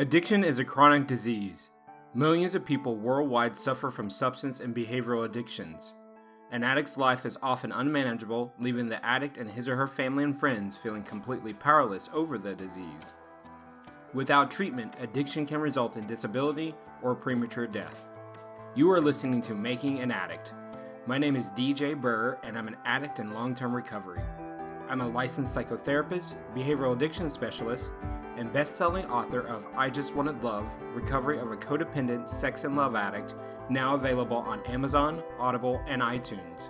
Addiction is a chronic disease. Millions of people worldwide suffer from substance and behavioral addictions. An addict's life is often unmanageable, leaving the addict and his or her family and friends feeling completely powerless over the disease. Without treatment, addiction can result in disability or premature death. You are listening to Making an Addict. My name is DJ Burr, and I'm an addict in long-term recovery. I'm a licensed psychotherapist, behavioral addiction specialist, and best-selling author of I Just Wanted Love, Recovery of a Codependent Sex and Love Addict, now available on Amazon, Audible, and iTunes.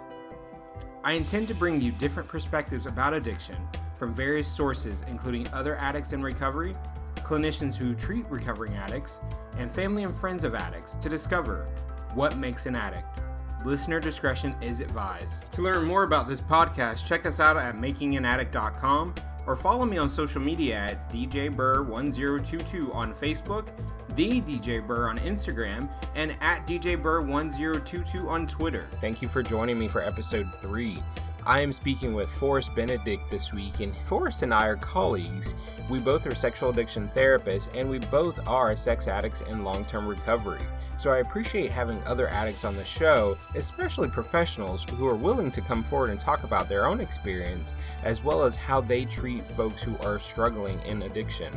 I intend to bring you different perspectives about addiction from various sources, including other addicts in recovery, clinicians who treat recovering addicts, and family and friends of addicts to discover what makes an addict. Listener discretion is advised. To learn more about this podcast, check us out at makinganaddict.com or follow me on social media at DJBurr1022 on Facebook, The DJ Burr on Instagram, and at DJBurr1022 on Twitter. Thank you for joining me for episode 3. I am speaking with Forest Benedict this week, and Forrest and I are colleagues. We both are sexual addiction therapists, and we both are sex addicts in long-term recovery. So I appreciate having other addicts on the show, especially professionals who are willing to come forward and talk about their own experience, as well as how they treat folks who are struggling in addiction.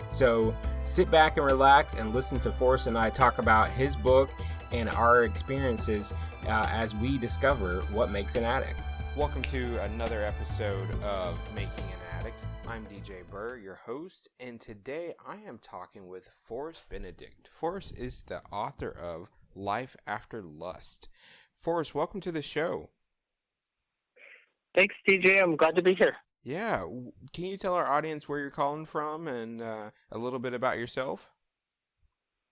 So sit back and relax and listen to Forrest and I talk about his book and our experiences as we discover what makes an addict. Welcome to another episode of Making an Addict. I'm DJ Burr, your host, and today I am talking with Forest Benedict. Forrest is the author of Life After Lust. Forrest, welcome to the show. Thanks, DJ. I'm glad to be here. Yeah. Can you tell our audience where you're calling from and a little bit about yourself?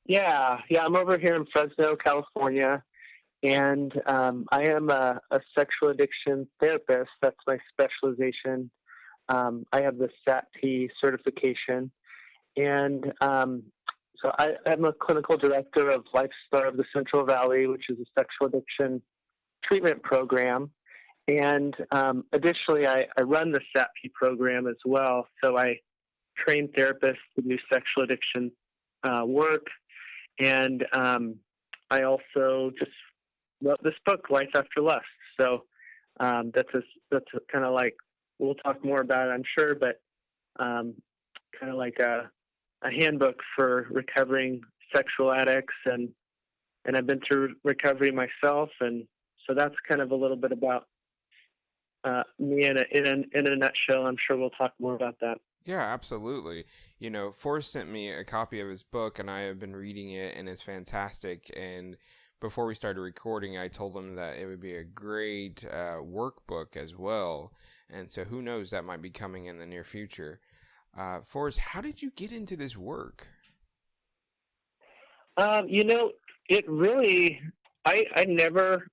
Yeah. I'm over here in Fresno, California, and I am a sexual addiction therapist. That's my specialization. I have the SAT-T certification, and so I'm a clinical director of Lifestar of the Central Valley, which is a sexual addiction treatment program. And additionally, I run the SAT-T program as well. So I train therapists to do sexual addiction work, and I also just wrote this book, Life After Lust. So that's kind of like, we'll talk more about it, I'm sure, but kind of like a handbook for recovering sexual addicts, and I've been through recovery myself, and so that's kind of a little bit about me in a nutshell. I'm sure we'll talk more about that. Yeah, absolutely. You know, Forrest sent me a copy of his book, and I have been reading it, and it's fantastic. And before we started recording, I told him that it would be a great workbook as well. And so who knows, that might be coming in the near future. Forrest, how did you get into this work? It really, I never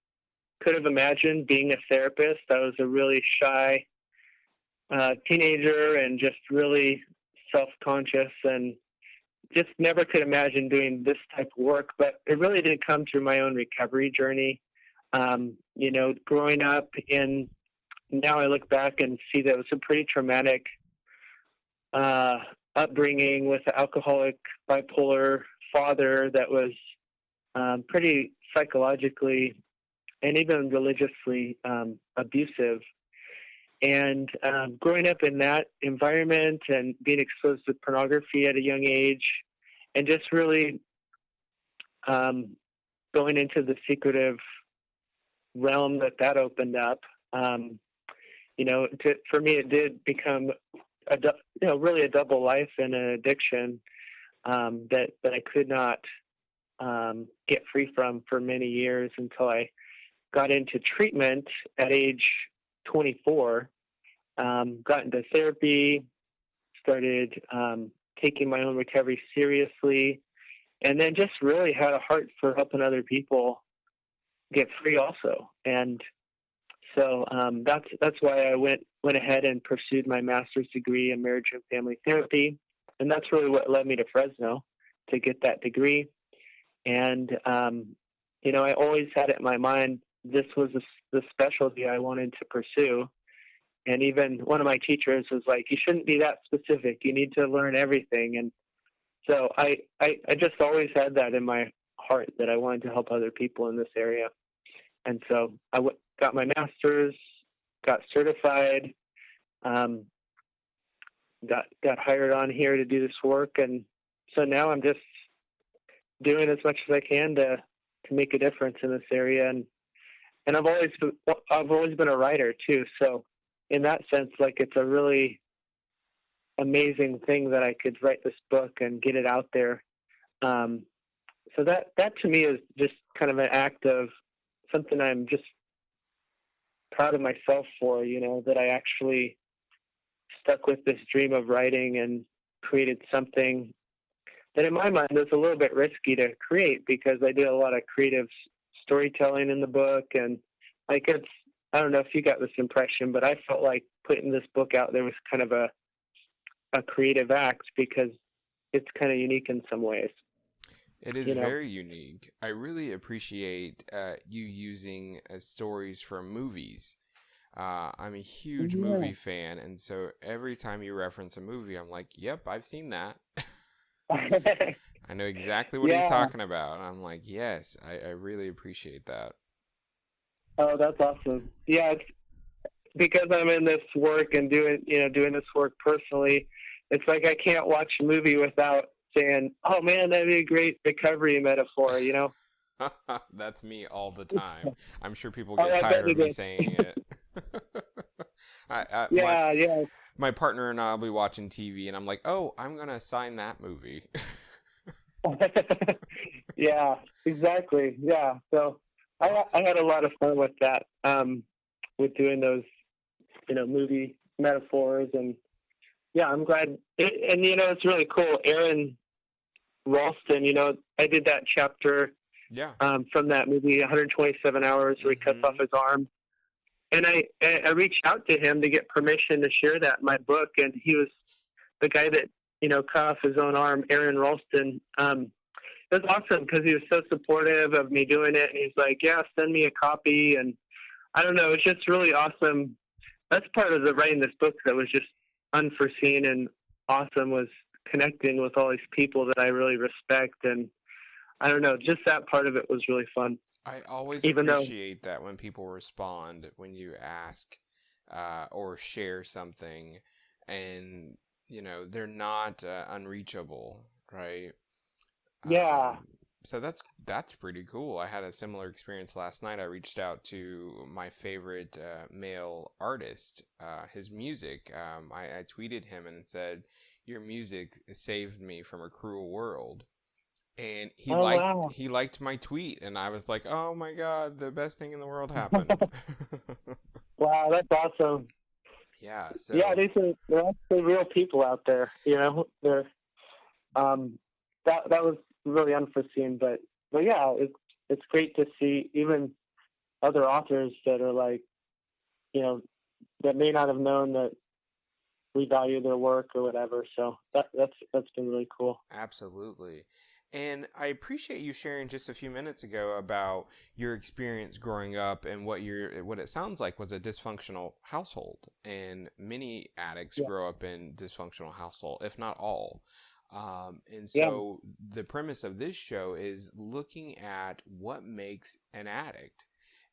could have imagined being a therapist. I was a really shy teenager and just really self-conscious, and just never could imagine doing this type of work. But it really did come through my own recovery journey. Growing up now I look back and see that it was a pretty traumatic upbringing with an alcoholic, bipolar father that was pretty psychologically and even religiously abusive. And growing up in that environment and being exposed to pornography at a young age, and just really going into the secretive realm that opened up, for me, it did become really a double life and an addiction that I could not get free from for many years until I got into treatment at age 24, got into therapy, started taking my own recovery seriously, and then just really had a heart for helping other people get free also. And so that's why I went ahead and pursued my master's degree in marriage and family therapy, and that's really what led me to Fresno to get that degree. And I always had it in my mind this was the specialty I wanted to pursue. And even one of my teachers was like, "You shouldn't be that specific. You need to learn everything." And So I just always had that in my heart that I wanted to help other people in this area. And so got my master's, got certified, got hired on here to do this work. And so now I'm just doing as much as I can to make a difference in this area. And I've always been a writer too. So in that sense, like, it's a really amazing thing that I could write this book and get it out there. So that to me is just kind of an act of something I'm just proud of myself for, that I actually stuck with this dream of writing and created something that in my mind was a little bit risky to create, because I did a lot of creative storytelling in the book. And like, I don't know if you got this impression, but I felt like putting this book out there was kind of a creative act, because it's kind of unique in some ways. It is very unique. I really appreciate you using stories from movies. I'm a huge movie fan, and so every time you reference a movie, I'm like, yep, I've seen that. I know exactly what he's talking about. And I'm like, yes, I really appreciate that. Oh, that's awesome. Yeah, it's because I'm in this work and doing this work personally. It's like I can't watch a movie without saying, "Oh man, that'd be a great recovery metaphor," That's me all the time. I'm sure people get tired of me saying it. My partner and I will be watching TV, and I'm like, "Oh, I'm gonna assign that movie." Yeah, exactly. Yeah, so I had a lot of fun with that, with doing those, movie metaphors, and yeah, I'm glad. And it's really cool. Aaron Ralston, I did that chapter from that movie, 127 Hours, where he cuts off his arm. And I reached out to him to get permission to share that in my book. And he was the guy that, cut off his own arm, Aaron Ralston. It was awesome because he was so supportive of me doing it. And he's like, yeah, send me a copy. And I don't know, it's just really awesome. That's part of the writing this book that was just unforeseen and awesome, was connecting with all these people that I really respect. And I don't know, just that part of it was really fun. I always appreciate that when people respond when you ask or share something, and they're not unreachable, right? Yeah. So that's pretty cool. I had a similar experience last night. I reached out to my favorite male artist, his music. I tweeted him and said, "Your music saved me from a cruel world." And he liked my tweet, and I was like, "Oh my God, the best thing in the world happened." Wow, that's awesome. Yeah. So yeah, they're actually real people out there. They're that was really unforeseen, but yeah, it's great to see even other authors that are like, that may not have known that we value their work or whatever. So that's been really cool. Absolutely. And I appreciate you sharing just a few minutes ago about your experience growing up and what it sounds like was a dysfunctional household. And many addicts grow up in dysfunctional household, if not all. And so the premise of this show is looking at what makes an addict.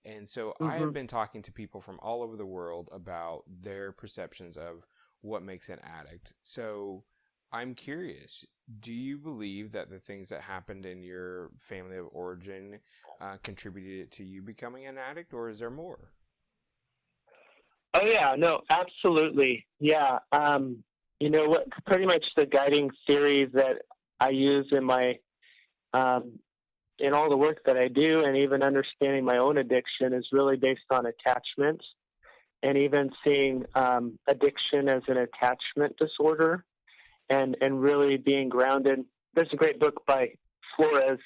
And so I have been talking to people from all over the world about their perceptions of what makes an addict. So I'm curious, do you believe that the things that happened in your family of origin contributed to you becoming an addict, or is there more? Oh yeah, no, absolutely. Yeah. What pretty much the guiding theories that I use in my, in all the work that I do, and even understanding my own addiction, is really based on attachment, and even seeing addiction as an attachment disorder. And really being grounded. There's a great book by Flores.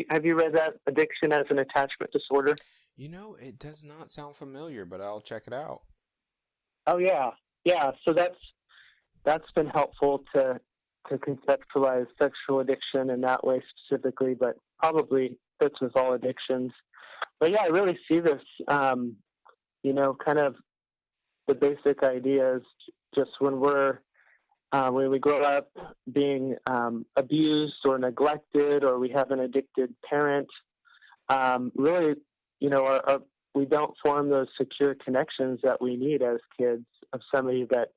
Have you read that, Addiction as an Attachment Disorder? It does not sound familiar, but I'll check it out. Oh yeah. So that's been helpful to conceptualize sexual addiction in that way specifically, but probably fits with all addictions. But yeah, I really see this. Kind of the basic idea is just when we're when we grow up being abused or neglected, or we have an addicted parent, really, we don't form those secure connections that we need as kids, of somebody that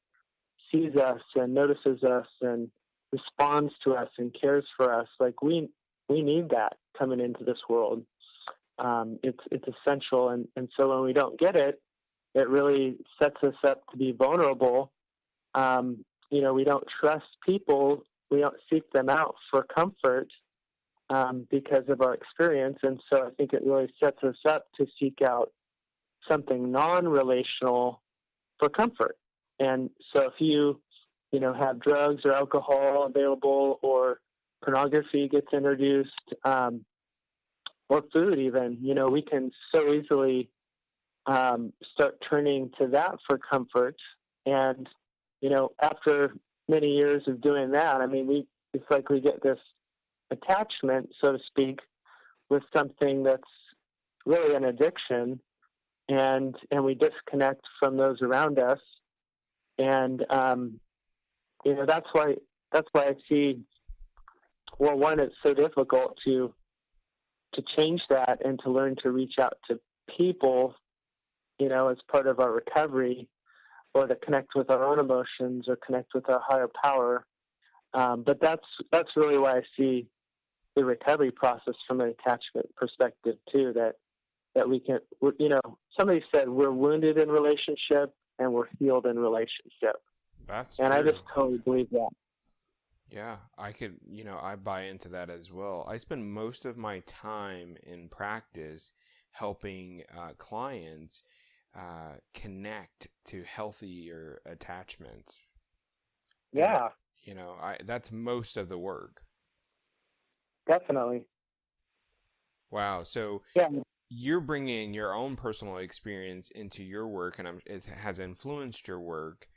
sees us and notices us and responds to us and cares for us. Like we need that coming into this world. It's essential. And so when we don't get it, it really sets us up to be vulnerable. We don't trust people. We don't seek them out for comfort because of our experience. And so I think it really sets us up to seek out something non-relational for comfort. And so if you have drugs or alcohol available, or pornography gets introduced, or food even, we can so easily start turning to that for comfort. And, after many years of doing that, it's like we get this attachment, so to speak, with something that's really an addiction, and we disconnect from those around us. And, that's why I see, well, one, it's so difficult to change that and to learn to reach out to people, as part of our recovery, or to connect with our own emotions or connect with our higher power. But that's really why I see the recovery process from an attachment perspective too, that we can, somebody said we're wounded in relationship and we're healed in relationship. That's and true. I just totally believe that. Yeah, I could, I buy into that as well. I spend most of my time in practice helping clients connect to healthier attachments. Yeah. And, that's most of the work. Definitely. Wow. So yeah. You're bringing your own personal experience into your work, and it has influenced your work.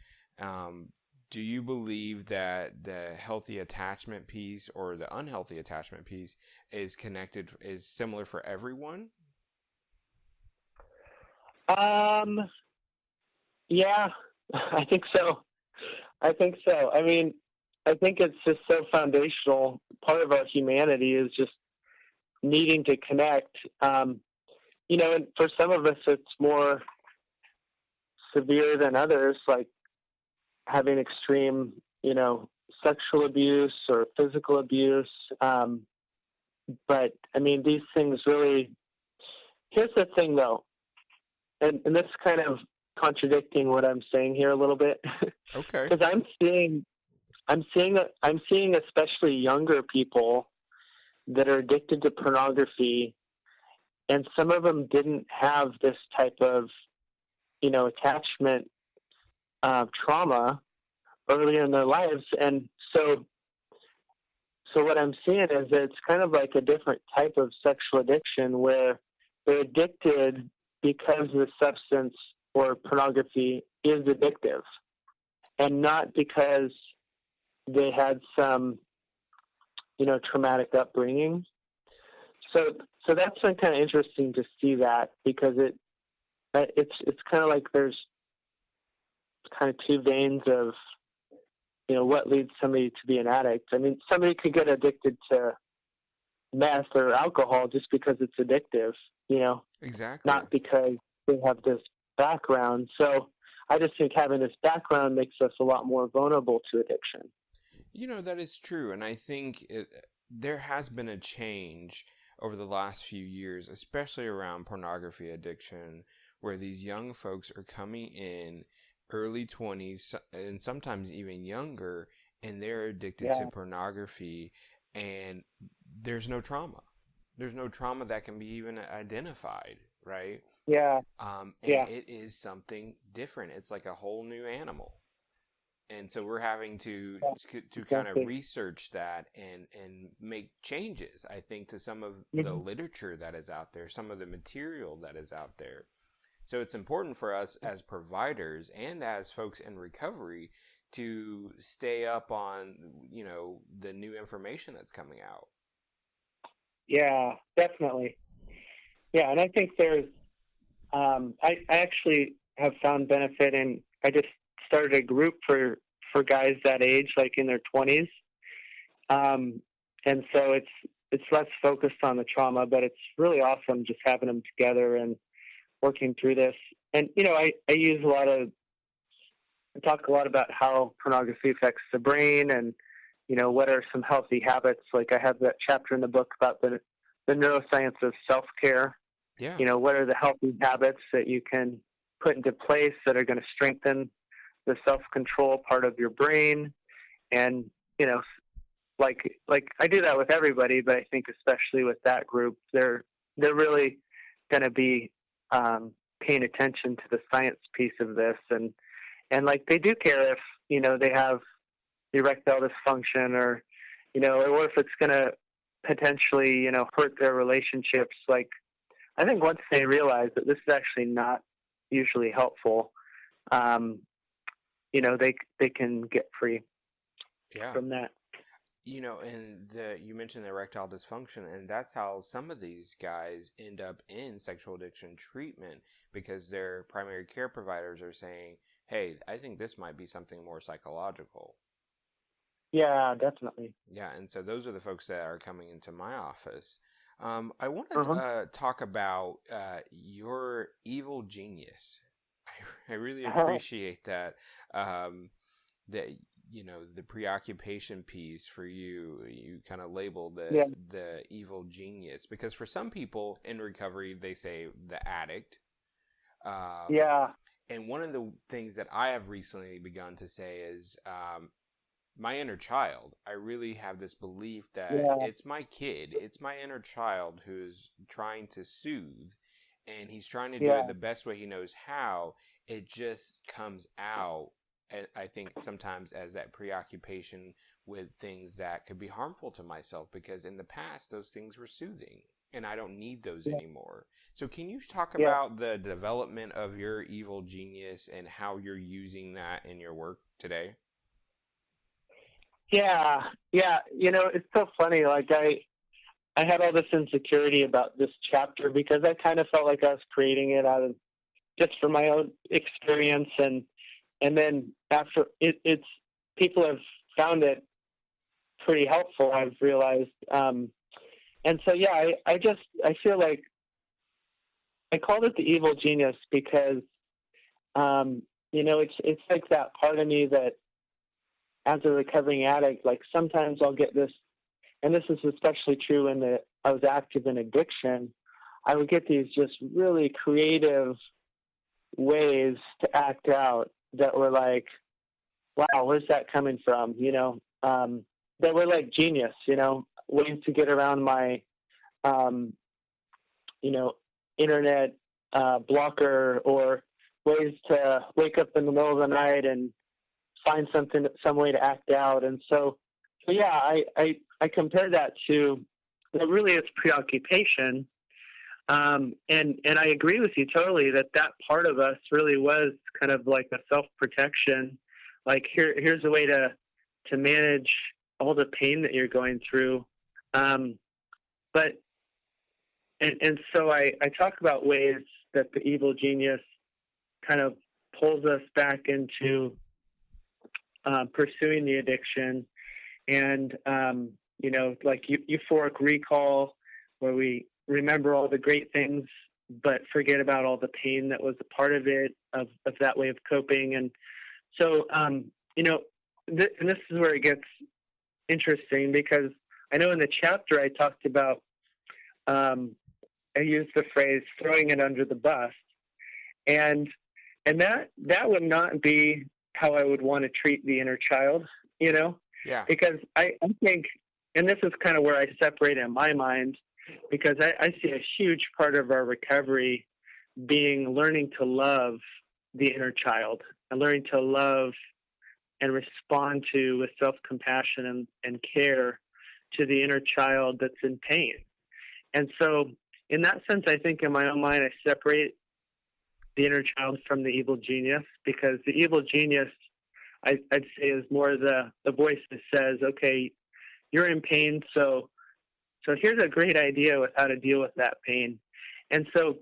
Do you believe that the healthy attachment piece or the unhealthy attachment piece is similar for everyone? Yeah, I think so. I think it's just so foundational. Part of our humanity is just needing to connect. And for some of us, it's more severe than others, like having extreme, sexual abuse or physical abuse. But these things really, here's the thing though, and this is kind of contradicting what I'm saying here a little bit. Okay. Because I'm seeing especially younger people that are addicted to pornography, and some of them didn't have this type of, attachment trauma earlier in their lives. And so what I'm seeing is that it's kind of like a different type of sexual addiction where they're addicted because the substance or pornography is addictive, and not because they had some, traumatic upbringing. So that's been kind of interesting to see that, because it's kind of like there's kind of two veins of, what leads somebody to be an addict. Somebody could get addicted to meth or alcohol just because it's addictive, Exactly. not because they have this background. So I just think having this background makes us a lot more vulnerable to addiction. That is true. And I think there has been a change over the last few years, especially around pornography addiction, where these young folks are coming in early 20s and sometimes even younger, and they're addicted to pornography, and there's no trauma. There's no trauma that can be even identified, right? Yeah. It is something different. It's like a whole new animal. And so we're having to kind of research that and make changes, I think, to some of the literature that is out there, some of the material that is out there. So it's important for us as providers and as folks in recovery to stay up on, the new information that's coming out. Yeah, definitely. Yeah, and I think there's, I actually have found benefit in, I just started a group for for guys that age, like in their 20s. And so it's less focused on the trauma, but it's really awesome just having them together and working through this. And, I talk a lot about how pornography affects the brain and, what are some healthy habits. Like I have that chapter in the book about the neuroscience of self-care. Yeah. What are the healthy habits that you can put into place that are going to strengthen the self-control part of your brain. And, like I do that with everybody, but I think especially with that group, they're really going to be paying attention to the science piece of this, and like they do care if they have erectile dysfunction, or or if it's going to potentially hurt their relationships. Like I think once they realize that this is actually not usually helpful, they can get free from that. And you mentioned the erectile dysfunction, and that's how some of these guys end up in sexual addiction treatment, because their primary care providers are saying, hey, I think this might be something more psychological. Yeah, definitely. Yeah, and so those are the folks that are coming into my office. I want to talk about your evil genius. I really appreciate that. That the preoccupation piece for you kind of label the evil genius, because for some people in recovery they say the addict. And one of the things that I have recently begun to say is my inner child. I really have this belief that it's my kid, it's my inner child who's trying to soothe, and he's trying to do it the best way he knows how. It just comes out, I think, sometimes as that preoccupation with things that could be harmful to myself, because in the past those things were soothing and I don't need those anymore. So can you talk about the development of your evil genius and how you're using that in your work today? Yeah. It's so funny. Like I had all this insecurity about this chapter because I kind of felt like I was creating it out of just from my own experience, and then after it's people have found it pretty helpful, I've realized. And so I feel like I called it the evil genius because it's like that part of me that, as a recovering addict, like sometimes I'll get this, and this is especially true when I was active in addiction. I would get these just really creative ways to act out that were like, wow, where's that coming from? That were like genius, ways to get around my, internet blocker, or ways to wake up in the middle of the night and find some way to act out. And so I compare that to that really is preoccupation. And I agree with you totally that part of us really was kind of like a self-protection. Like here's a way to manage all the pain that you're going through. So I talk about ways that the evil genius kind of pulls us back into pursuing the addiction, and like euphoric recall, where we remember all the great things but forget about all the pain that was a part of it, of that way of coping. And so and this is where it gets interesting, because I know in the chapter I talked about I used the phrase throwing it under the bus, and that would not be how I would want to treat the inner child, because I think, and this is kind of where I separate in my mind, because I see a huge part of our recovery being learning to love the inner child, and learning to love and respond to with self-compassion and care to the inner child that's in pain. And so in that sense, I think in my own mind, I separate the inner child from the evil genius, because the evil genius, I'd say, is more the voice that says, okay, you're in pain, so here's a great idea with how to deal with that pain. And so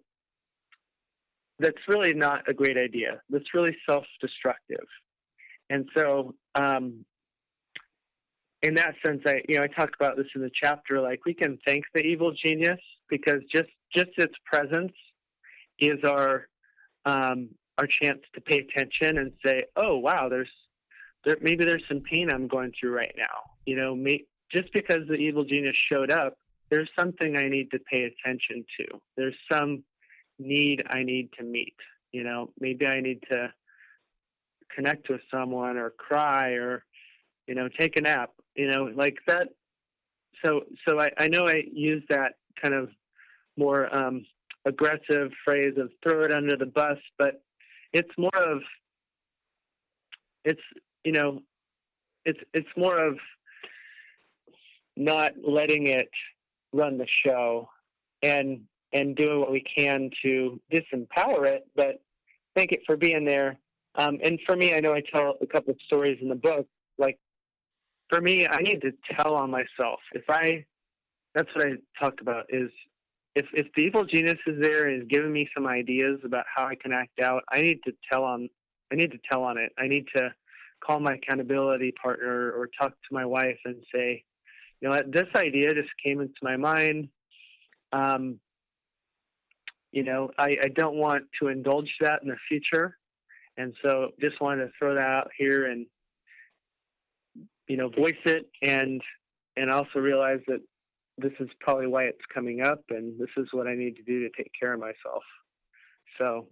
that's really not a great idea. That's really self-destructive. And so, in that sense, I talk about this in the chapter. Like, we can thank the evil genius because just its presence is our chance to pay attention and say, oh wow, maybe there's some pain I'm going through right now. Just because the evil genius showed up, there's something I need to pay attention to. There's some need I need to meet. Maybe I need to connect with someone or cry or take a nap. Like that. So I know I use that kind of more aggressive phrase of throw it under the bus, but it's more of it's more of not letting it run the show and doing what we can to disempower it, but thank it for being there. And for me, I know I tell a couple of stories in the book. Like, for me, I need to tell on myself. That's what I talked about is if the evil genius is there and is giving me some ideas about how I can act out, I need to tell on it. I need to call my accountability partner or talk to my wife and say, this idea just came into my mind. I don't want to indulge that in the future. And so just wanted to throw that out here and, voice it and also realize that this is probably why it's coming up and this is what I need to do to take care of myself. So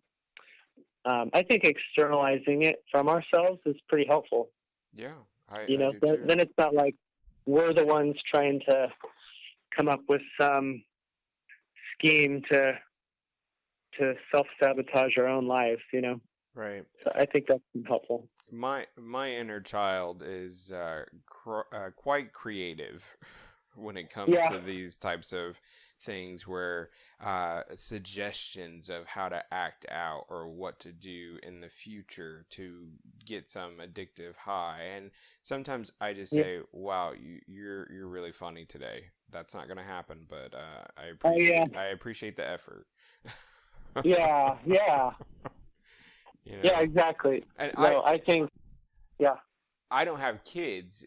I think externalizing it from ourselves is pretty helpful. Yeah. Then it's not like we're the ones trying to come up with some scheme to self-sabotage our own lives, Right. So I think that's helpful. My inner child is quite creative when it comes to these types of things where suggestions of how to act out or what to do in the future to get some addictive high. And sometimes I just say, wow, you're really funny today. That's not going to happen, but I appreciate the effort. Yeah. Yeah, exactly. And I think, I don't have kids,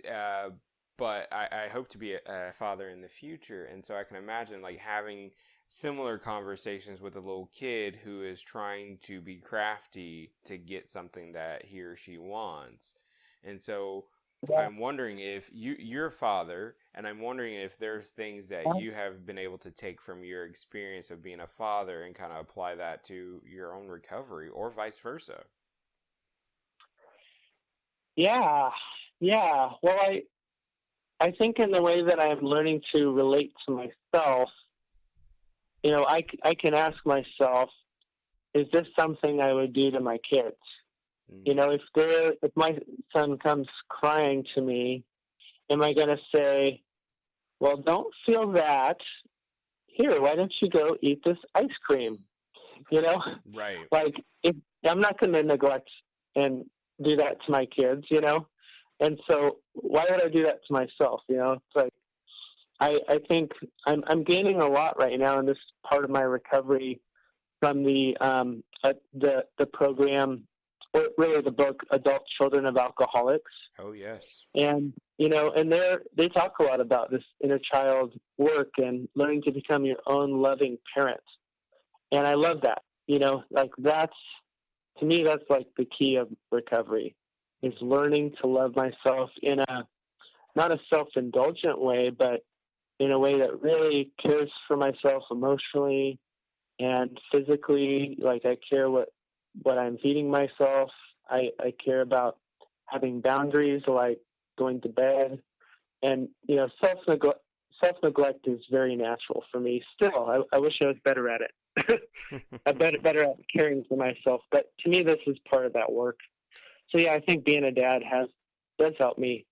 but I hope to be a father in the future. And so I can imagine like having similar conversations with a little kid who is trying to be crafty to get something that he or she wants. And so I'm wondering if you're a father, and I'm wondering if there's things that you have been able to take from your experience of being a father and kind of apply that to your own recovery or vice versa. Yeah. Well, I think in the way that I'm learning to relate to myself, I can ask myself, is this something I would do to my kids? Mm-hmm. If my son comes crying to me, am I going to say, well, don't feel that. Here, why don't you go eat this ice cream? Right. Like, I'm not going to neglect and do that to my kids, And so why would I do that to myself? It's like, I think I'm gaining a lot right now in this part of my recovery from the program, or really the book, Adult Children of Alcoholics. Oh, yes. And, and they talk a lot about this inner child work and learning to become your own loving parent. And I love that, like to me, that's like the key of recovery is learning to love myself in not a self-indulgent way, but in a way that really cares for myself emotionally and physically. Like, I care what I'm feeding myself. I care about having boundaries, like going to bed. And, self-neglect is very natural for me. Still, I wish I was better at it. I'm better at caring for myself. But to me, this is part of that work. So, I think being a dad does help me,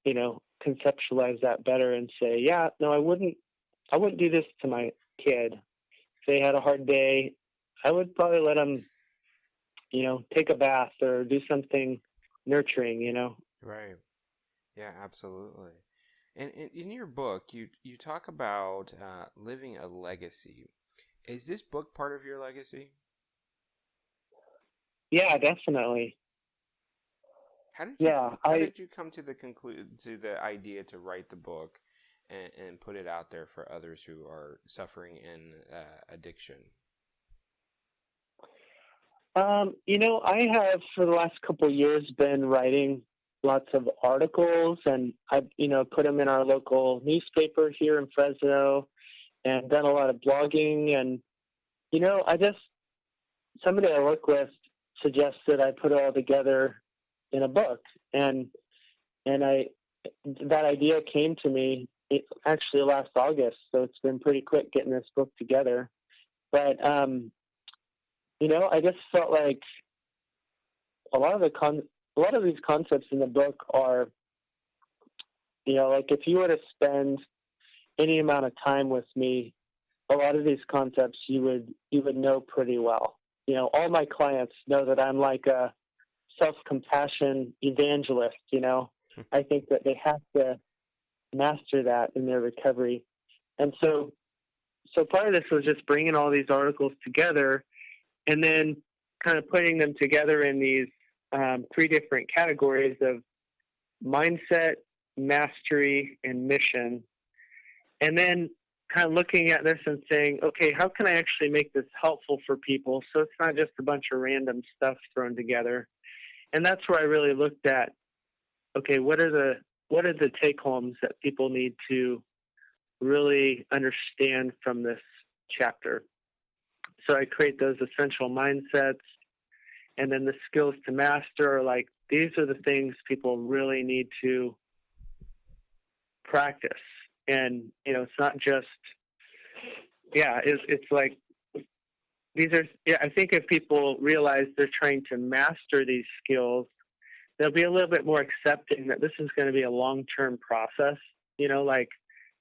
conceptualize that better and say, I wouldn't do this to my kid. If they had a hard day, I would probably let them, take a bath or do something nurturing, Right. Yeah, absolutely. And in your book, you talk about living a legacy. Is this book part of your legacy? Yeah, definitely. Yeah, how did you come to the idea to write the book and put it out there for others who are suffering in addiction? I have for the last couple of years been writing lots of articles, and I've, put them in our local newspaper here in Fresno, and done a lot of blogging. And, I just, somebody I work with suggested I put it all together in a book. And that idea came to me actually last August. So it's been pretty quick getting this book together. But, I just felt like a lot of these concepts in the book are, like if you were to spend any amount of time with me, a lot of these concepts you would know pretty well. All my clients know that I'm like a self-compassion evangelist. I think that they have to master that in their recovery. And so part of this was just bringing all these articles together and then kind of putting them together in these 3 different categories of mindset, mastery, and mission. And then kind of looking at this and saying, okay, how can I actually make this helpful for people so it's not just a bunch of random stuff thrown together? And that's where I really looked at, okay, what are the take-homes that people need to really understand from this chapter? So I create those essential mindsets, and then the skills to master are like, these are the things people really need to practice. And, it's not just, it's like, I think if people realize they're trying to master these skills, they'll be a little bit more accepting that this is going to be a long-term process. Like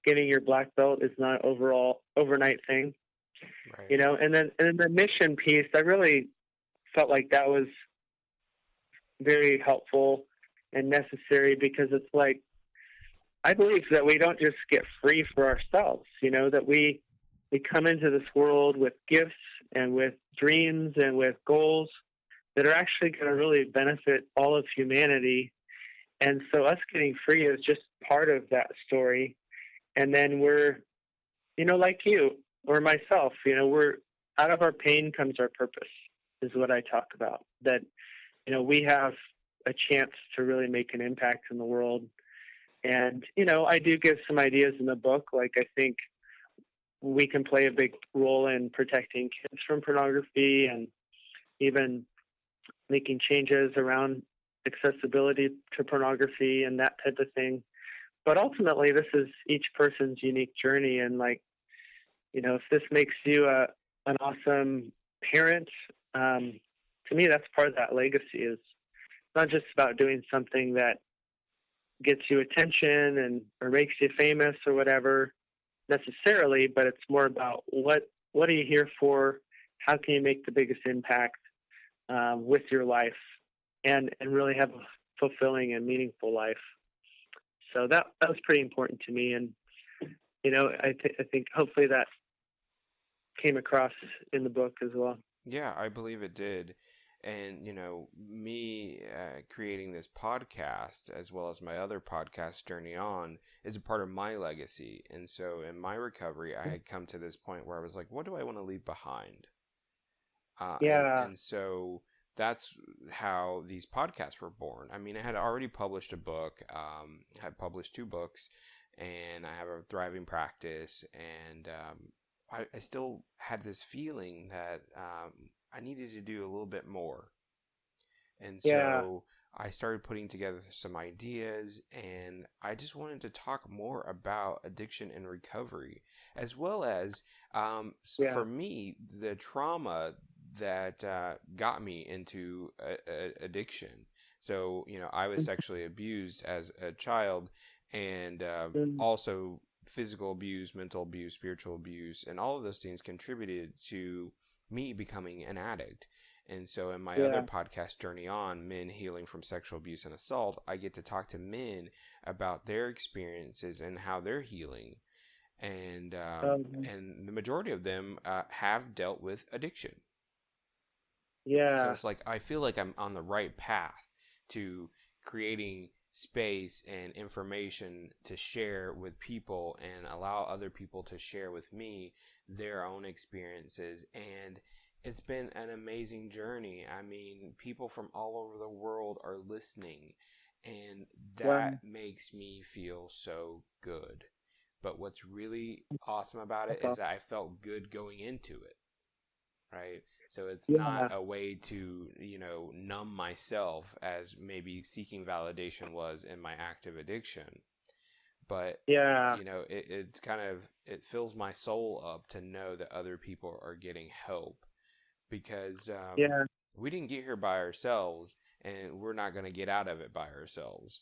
getting your black belt is not an overnight thing. Right. And then the mission piece, I really felt like that was very helpful and necessary, because it's like, I believe that we don't just get free for ourselves, that we come into this world with gifts and with dreams and with goals that are actually going to really benefit all of humanity. And so us getting free is just part of that story. And then we're, like you or myself, we're out of our pain comes our purpose, is what I talk about. That, we have a chance to really make an impact in the world. And, I do give some ideas in the book. Like, I think we can play a big role in protecting kids from pornography and even making changes around accessibility to pornography and that type of thing. But ultimately, this is each person's unique journey. And like, if this makes you an awesome parent, to me, that's part of that legacy. Is not just about doing something that gets you attention or makes you famous or whatever necessarily, but it's more about what are you here for? How can you make the biggest impact with your life and really have a fulfilling and meaningful life? So that was pretty important to me. And, I think hopefully that came across in the book as well. Yeah, I believe it did. And, me creating this podcast, as well as my other podcast, Journey On, is a part of my legacy. And so in my recovery, I had come to this point where I was like, what do I want to leave behind? And so that's how these podcasts were born. I mean, I had already published a book, had published 2 books, and I have a thriving practice. And I still had this feeling that I needed to do a little bit more. And so I started putting together some ideas, and I just wanted to talk more about addiction and recovery, as well as, for me, the trauma that got me into addiction. So, I was sexually abused as a child, and also physical abuse, mental abuse, spiritual abuse, and all of those things contributed to me becoming an addict. And so in my other podcast, Journey On, Men Healing from Sexual Abuse and Assault, I get to talk to men about their experiences and how they're healing. And the majority of them have dealt with addiction. Yeah. So it's like, I feel like I'm on the right path to creating space and information to share with people and allow other people to share with me their own experiences. And it's been an amazing journey. I mean, people from all over the world are listening, and that makes me feel so good. But what's really awesome about it is that I felt good going into it, right? So it's not a way to, numb myself as maybe seeking validation was in my active addiction. But, it's kind of, it fills my soul up to know that other people are getting help, because we didn't get here by ourselves, and we're not going to get out of it by ourselves,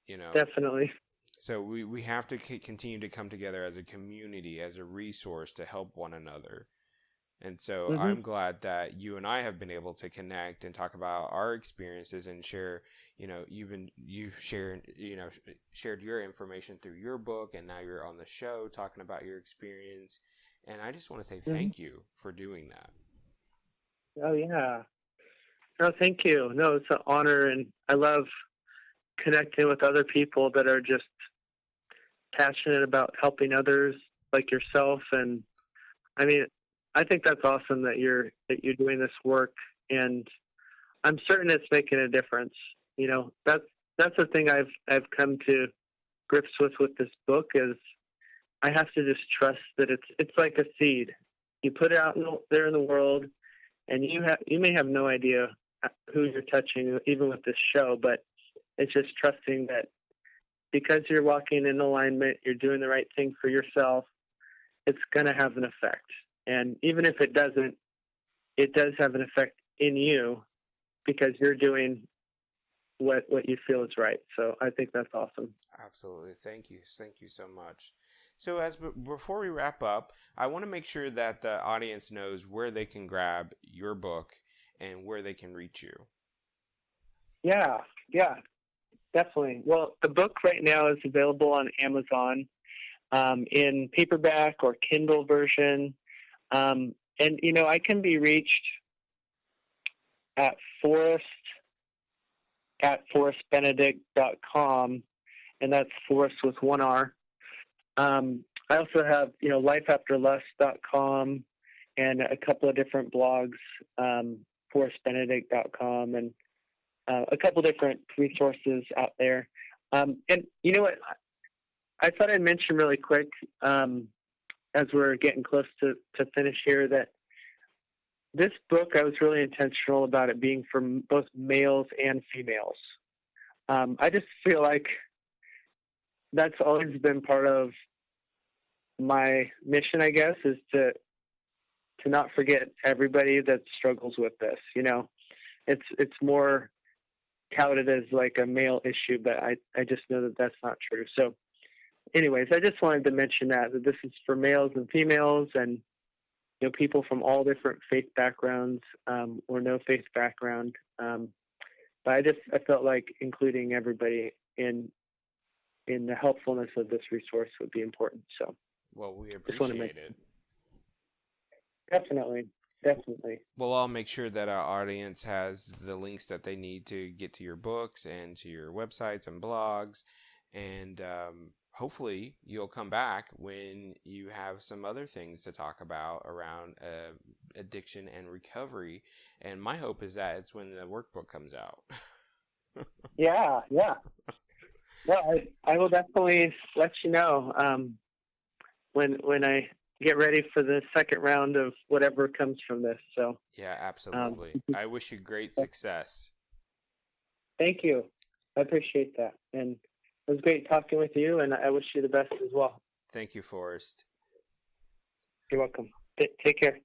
Definitely. So we have to continue to come together as a community, as a resource to help one another. And so I'm glad that you and I have been able to connect and talk about our experiences and share, you've shared your information through your book, and now you're on the show talking about your experience. And I just want to say thank you for doing that. Oh, yeah. No, thank you. No, it's an honor, and I love connecting with other people that are just passionate about helping others like yourself. And I mean, I think that's awesome that you're doing this work, and I'm certain it's making a difference. That's the thing I've come to grips with this book is I have to just trust that it's like a seed. You put it out there in the world, and you may have no idea who you're touching, even with this show, but it's just trusting that because you're walking in alignment, you're doing the right thing for yourself, it's going to have an effect. And even if it doesn't, it does have an effect in you because you're doing what you feel is right. So I think that's awesome. Absolutely. Thank you. Thank you so much. So before we wrap up, I want to make sure that the audience knows where they can grab your book and where they can reach you. Yeah, definitely. Well, the book right now is available on Amazon in paperback or Kindle version. And, I can be reached at forestbenedict.com, and that's Forest with one R. I also have, lifeafterlust.com and a couple of different blogs, forestbenedict.com, and a couple different resources out there. And you know what? I thought I'd mention really quick, as we're getting close to finish here, that this book, I was really intentional about it being for both males and females. I just feel like that's always been part of my mission, I guess, is to not forget everybody that struggles with this. It's more touted as like a male issue, but I just know that that's not true. So anyways, I just wanted to mention that this is for males and females and, people from all different faith backgrounds, or no faith background. But I felt like including everybody in the helpfulness of this resource would be important. So, well, we appreciate it. Definitely. Well, I'll make sure that our audience has the links that they need to get to your books and to your websites and blogs. And hopefully you'll come back when you have some other things to talk about around addiction and recovery. And my hope is that it's when the workbook comes out. Yeah. Well, I will definitely let you know when I get ready for the second round of whatever comes from this. So yeah, absolutely. I wish you great success. Thank you. I appreciate that. And it was great talking with you, and I wish you the best as well. Thank you, Forrest. You're welcome. Take care.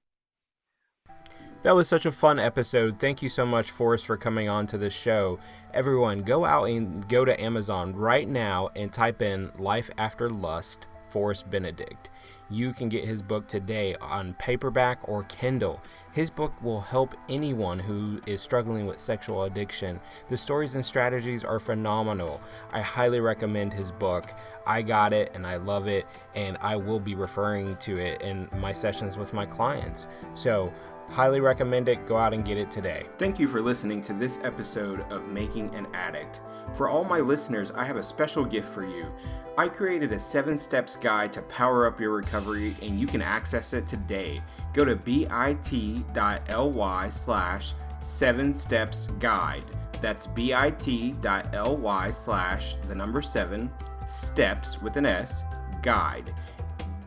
That was such a fun episode. Thank you so much, Forrest, for coming on to this show. Everyone, go out and go to Amazon right now and type in Life After Lust, Forest Benedict. You can get his book today on paperback or Kindle. His book will help anyone who is struggling with sexual addiction. The stories and strategies are phenomenal. I highly recommend his book. I got it and I love it, and I will be referring to it in my sessions with my clients. So, highly recommend it. Go out and get it today. Thank you for listening to this episode of Making an Addict. For all my listeners, I have a special gift for you. I created a 7-steps guide to power up your recovery, and you can access it today. Go to bit.ly/7stepsguide. That's bit.ly/7 steps with an S guide.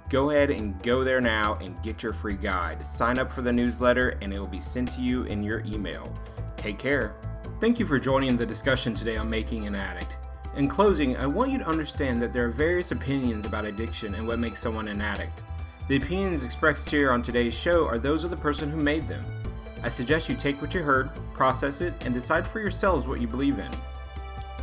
Go ahead and go there now and get your free guide. Sign up for the newsletter and it will be sent to you in your email. Take care. Thank you for joining the discussion today on Making an Addict. In closing, I want you to understand that there are various opinions about addiction and what makes someone an addict. The opinions expressed here on today's show are those of the person who made them. I suggest you take what you heard, process it, and decide for yourselves what you believe in.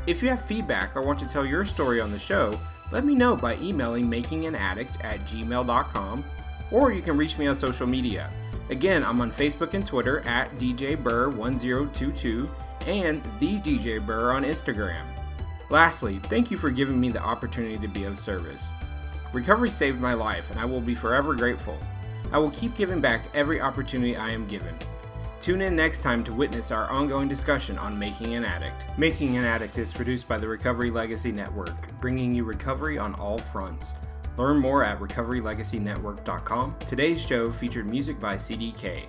If you have feedback or want to tell your story on the show, let me know by emailing makinganaddict@gmail.com, or you can reach me on social media. Again, I'm on Facebook and Twitter at DJBurr1022 and the DJ Burr on Instagram. Lastly, thank you for giving me the opportunity to be of service. Recovery saved my life, and I will be forever grateful. I will keep giving back every opportunity I am given. Tune in next time to witness our ongoing discussion on Making an Addict. Making an Addict is produced by the Recovery Legacy Network, bringing you recovery on all fronts. Learn more at recoverylegacynetwork.com. Today's show featured music by CDK.